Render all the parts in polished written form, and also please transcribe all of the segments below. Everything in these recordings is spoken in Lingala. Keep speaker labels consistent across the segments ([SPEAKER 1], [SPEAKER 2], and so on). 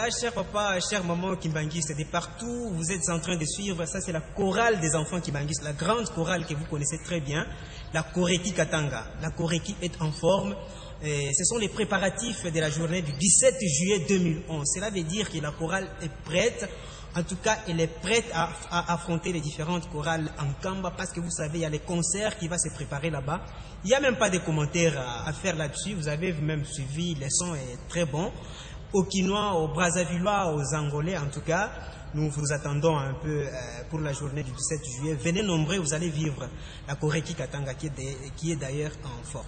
[SPEAKER 1] Voilà, cher papa, cher maman Kimbangui, c'est de partout, vous êtes en train de suivre, ça c'est la chorale des enfants Kimbangui, la grande chorale que vous connaissez très bien, la Koreki Katanga. La Koreki est en forme, et ce sont les préparatifs de la journée du 17 juillet 2011. Cela veut dire que la chorale est prête, en tout cas elle est prête à affronter les différentes chorales en Kamba, parce que vous savez, il y a les concerts qui vont se préparer là-bas. Il n'y a même pas de commentaires à faire là-dessus, vous avez même suivi, le son est très bon. Aux Quinois, aux Brazzavillois, aux Angolais, en tout cas, nous vous attendons un peu pour la journée du 17 juillet. Venez nombreux, vous allez vivre la Koreki Katanga qui est d'ailleurs en forme.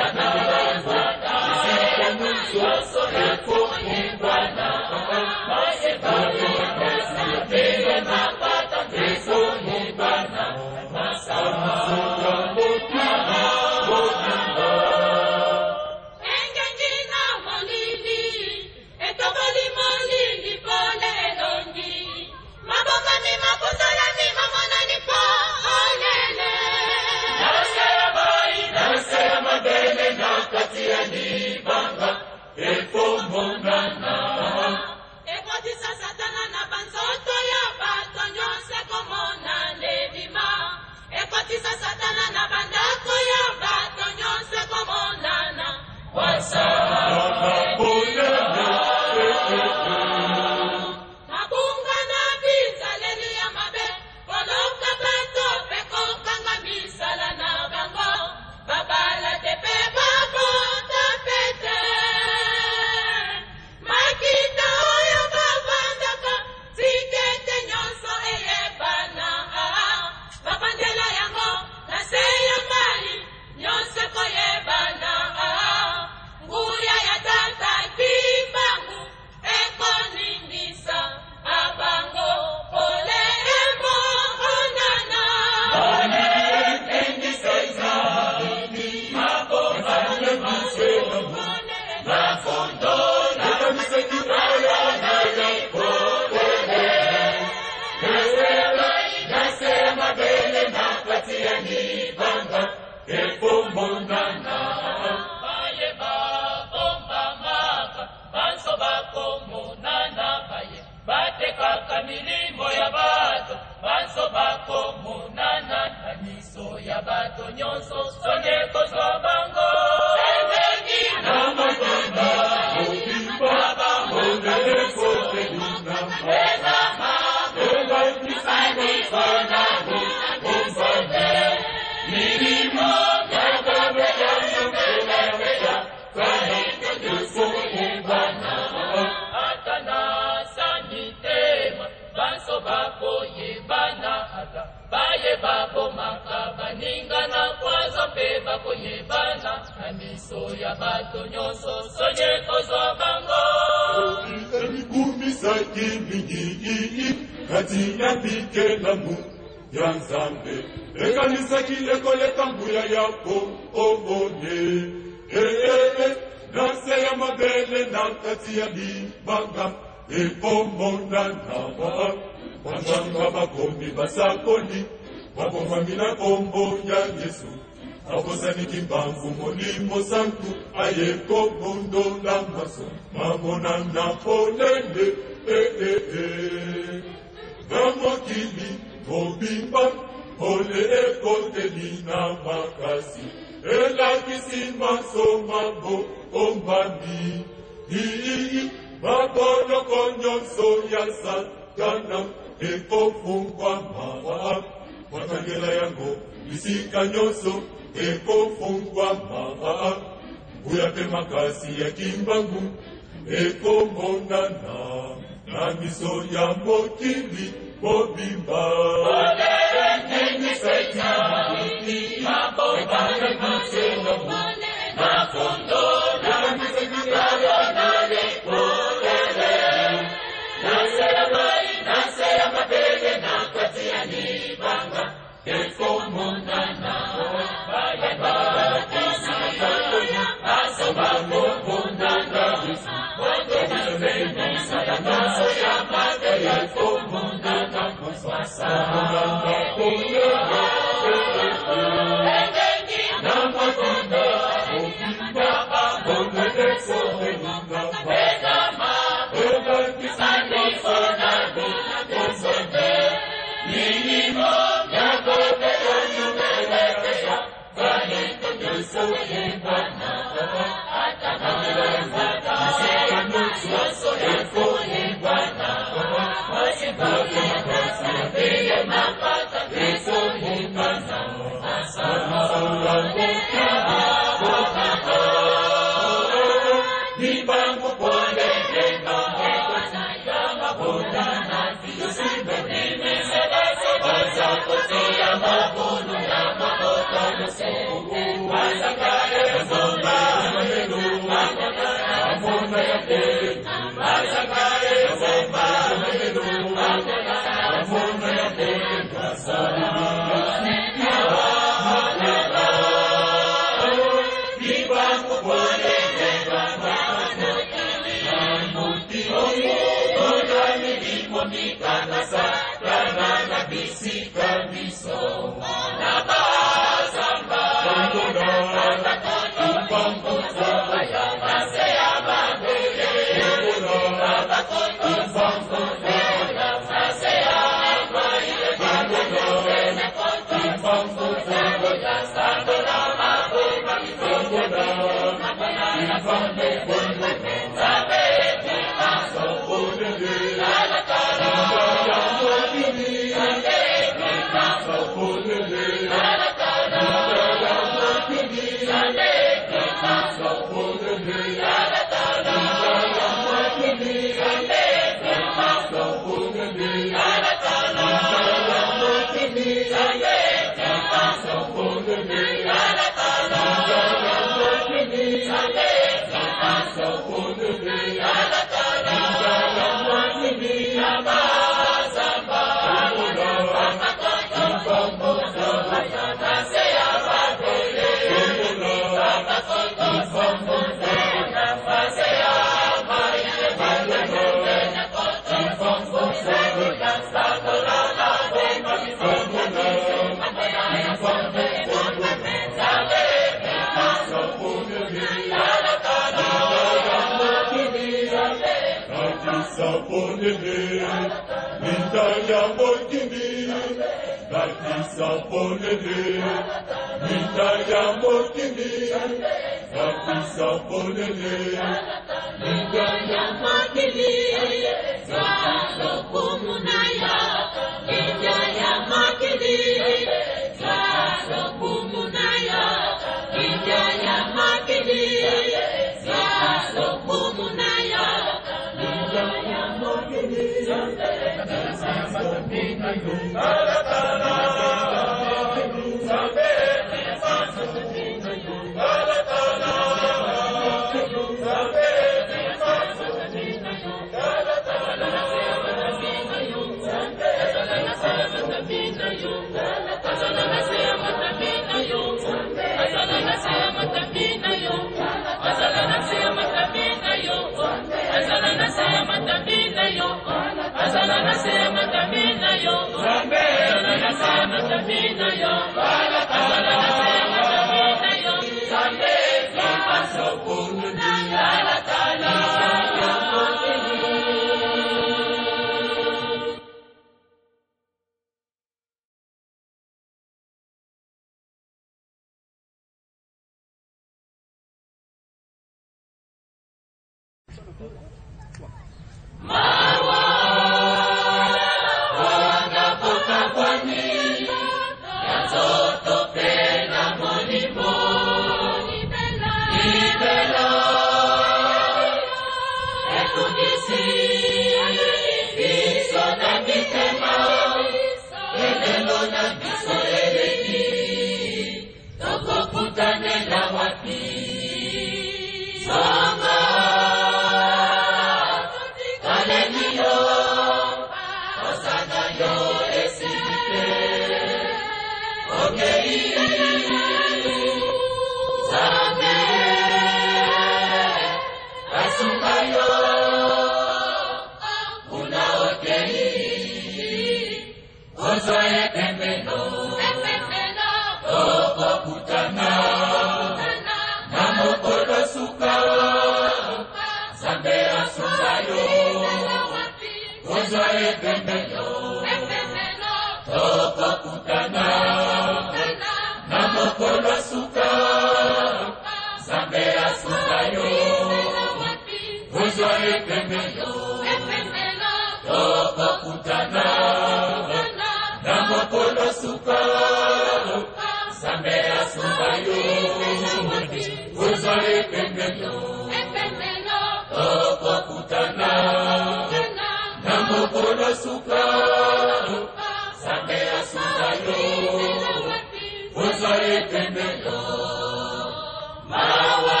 [SPEAKER 2] Mawa,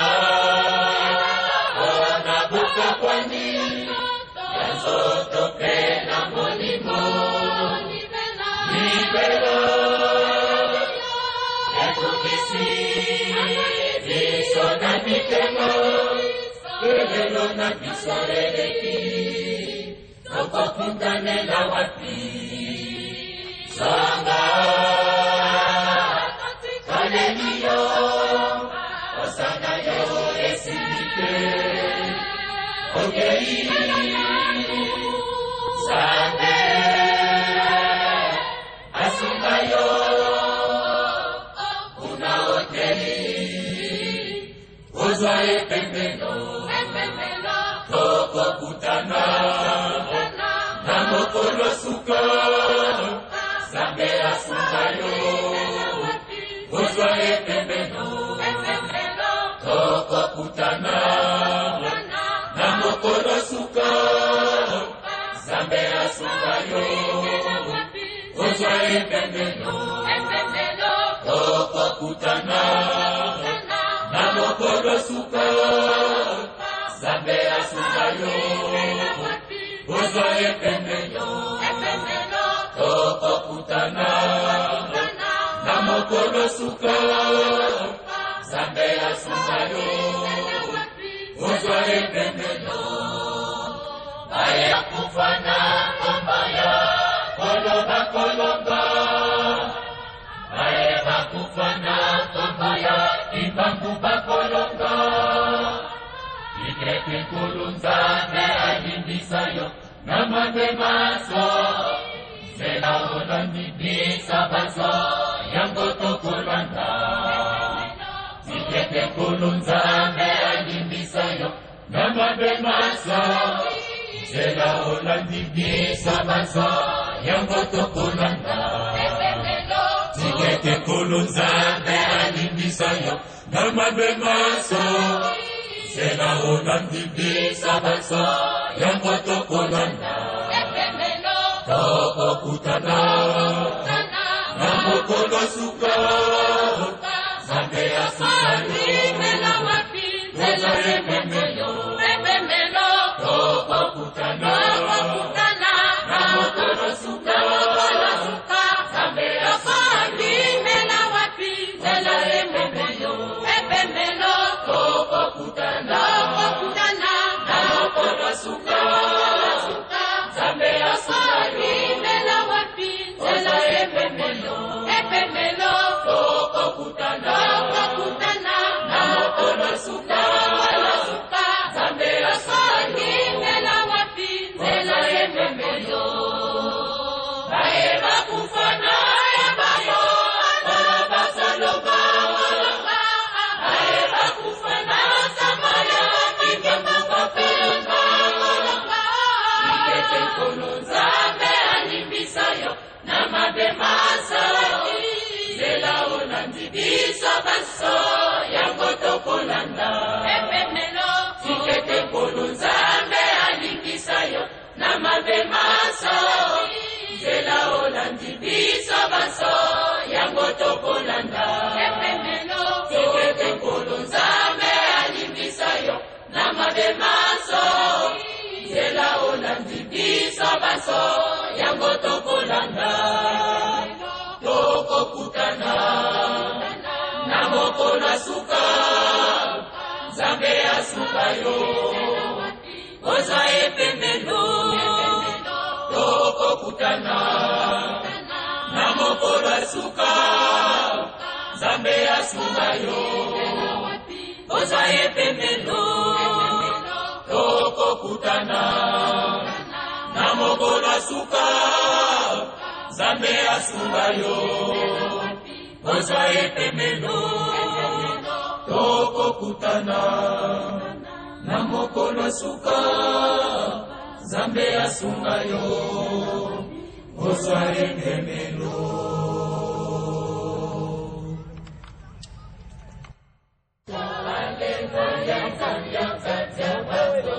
[SPEAKER 2] ona buka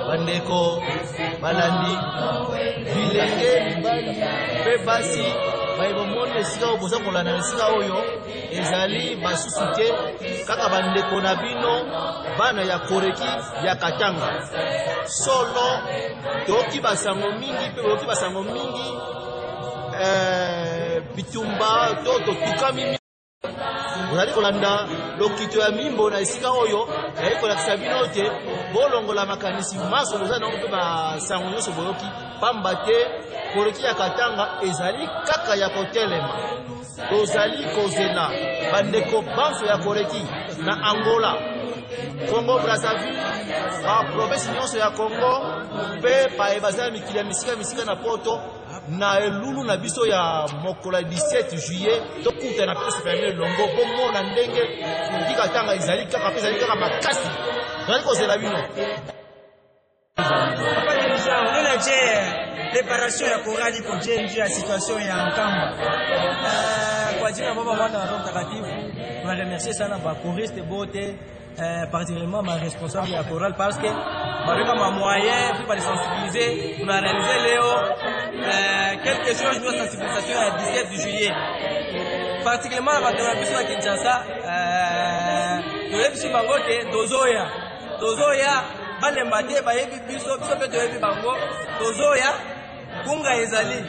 [SPEAKER 2] bandeko balandi bilenge mibali mpe basi bayebomoni esika oyo boza kolanda na esika oyo ezali basusu te kaka bandeko na bino bana ya koreki ya Katanga solo toki basango mingi mpe boyoki basango mingi bitumba to totukami bozali kolanda lokito ya mimbo na esika oyo ekolakisa bino te bolongola makanisi maso boza nango mpe basango nyonso boyoki pamba te koreki ya Katanga ezali kaka ya kotelema tozali kozela bandeko banso ya koreki na Angola Congo Brazzaville ba province nyonso ya Congo mpe baza ya mikili ya misika na poto na elulu na biso ya mokolo 17 juillet tokuta na pesa famille longo bomona ndenge koreki Katanga ezali kaka makasi ezali kozela bino.
[SPEAKER 1] On a dit préparation ya korali pour jeu ya situation ya Nkamba.
[SPEAKER 3] Kwa jina baba mwana wa Roho Mtakatifu, na remercier sana ba choriste bote, particulièrement ma responsable ya chorale parce que avec ma moyen pour les sensibiliser, on a réalisé Léo quelque chose de sensibilisation à 17 juillet. Particulièrement la bateau à Kinshasa, le bangote Tozoya bande mbate ba yebi biso pe toyebi bango Tozoya kunga ezali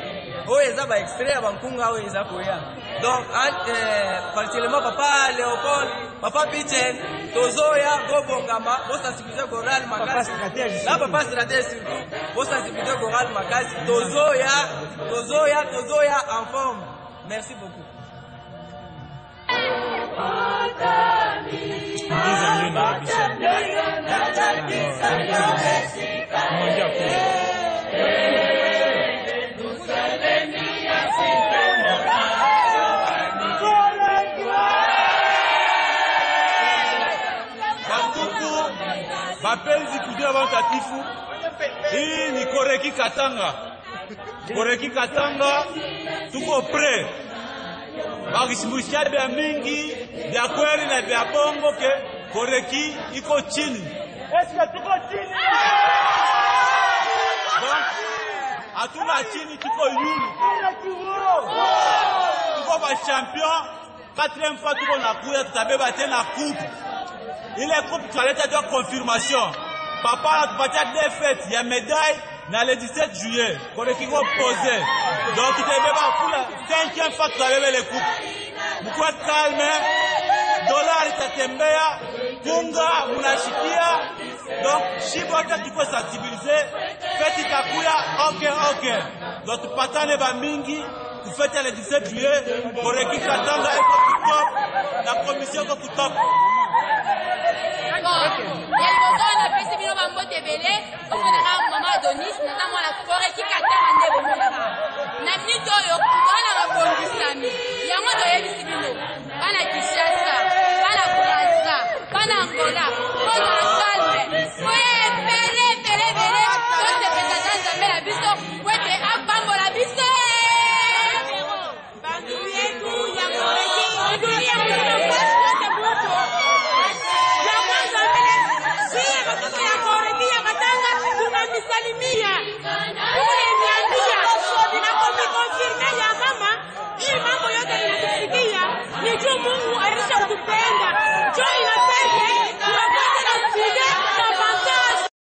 [SPEAKER 3] oyo eza ba extrait ya bankunga oyo eza koya donc particulièrement papa Léopold papa Pichen Tozoya gobongama bo sensibiliser chorale makasi la papa stratège surtout bo sensibiliser chorale makasi Tozoya en forme. Merci beaucoup.
[SPEAKER 4] Mapenzi kudia watakatifu, hii ni Koreki Katanga. Koreki Katanga tuko pre. Bakisimulisha bya mingi bya kweli na bya bongo ke Koreki iko chini. Eske tuko chini? Donc hatuna chini, tuko yulu. Tuko ba champion, 4e fois tuko na kuya, tutabeba tena coupe. Ile coupe tutaleta de confirmation. Papa anatupatia défaite ya médaille na le 17 juillet. Koreki ko posé. Donc tutabeba kula 5e fois tutabeba le coupe. Mkwa calme. Dollar itatembea, kunga munashikia. Donc shibote tuko sensibiliser, fête itakuya okay. Donc tupatane ba mingi kufete le 17 juillet, Koreki Katanga iko top, la commission iko top.
[SPEAKER 5] Na pesi bino bambote ebele omonaka mama Adonis naza mwana Koreki Katanga nde bomonaka na minute oyo tozala na bakondisami yango toyebisi bino bana Kinshasa bana Brazza bana Angola kozala calme ebele tosepesa na Nzambe na biso wete apambola biso bantu yetu ya Koreki salimia uliniambia ninakonfirme ya mama hii mambo yote inatusikia ni juu Mungu alisha kutupea